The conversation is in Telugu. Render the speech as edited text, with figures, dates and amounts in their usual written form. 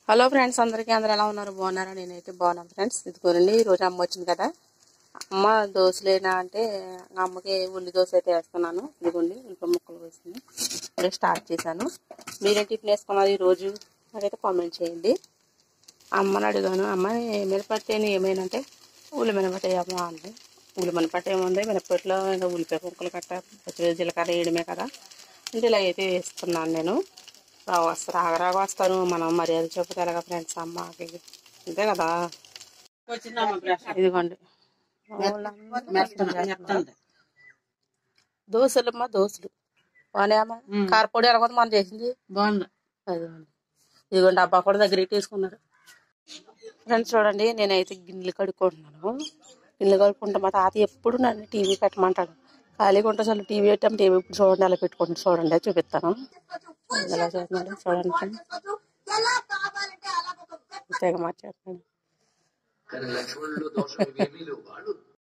హలో ఫ్రెండ్స్, అందరూ ఎలా ఉన్నారు? బాగున్నారా? నేనైతే బాగున్నాను ఫ్రెండ్స్. ఇదిగోనండి, ఈరోజు అమ్మ వచ్చింది కదా. అమ్మ దోశలేనా అంటే అమ్మకి ఉల్లి దోశ అయితే వేస్తున్నాను. ఇదిగోండి, ఉల్లిపాయ ముక్కలు వేసింది. ఇప్పుడే స్టార్ట్ చేశాను. మీరే టిఫిన్ వేసుకున్నారు ఈరోజు? నాకైతే కామెంట్ చేయండి. అమ్మని అడిగాను, అమ్మ మినపట్టేని ఏమైనా ఉల్లి మినపట్టే అమ్మ అంటే, ఉల్లి మినపట్ట ఏముంది, మినపట్లో ఇంకా ఉల్లిపాయ ముక్కలు కట్ట పచ్చిమిరపకాయ జీలకర్ర వేయడమే కదా. అంటే ఇలా అయితే వేస్తున్నాను నేను. రాగరాగా వస్తాను, మనం మర్యాద చెప్పదు ఎలాగా ఫ్రెండ్స్ అమ్మకి, అంతే కదా. ఇదిగోండి దోశలు అమ్మా, దోశలు బాగున్నాయమ్మా. కారపొడి ఎలాగో మనం చేసింది బాగుంది. అదిగోండి, ఇదిగోండి అబ్బా కూడా దగ్గర తీసుకున్నారు ఫ్రెండ్స్. చూడండి, నేనైతే గిన్నెలు కడుక్కుంటున్నాను. గిన్నెలు కడుక్కుంటే మా తాత ఎప్పుడు నన్ను టీవీ పెట్టమంటాడు. ఖాళీగా ఉంటే అసలు టీవీ పెట్టాం, టీవీ ఇప్పుడు చూడండి అలా పెట్టుకుంటే చూడండి, చూపిస్తాను ఎలా చూస్తున్నాడు చూడండి. తెగ మార్చేస్తున్నాడు.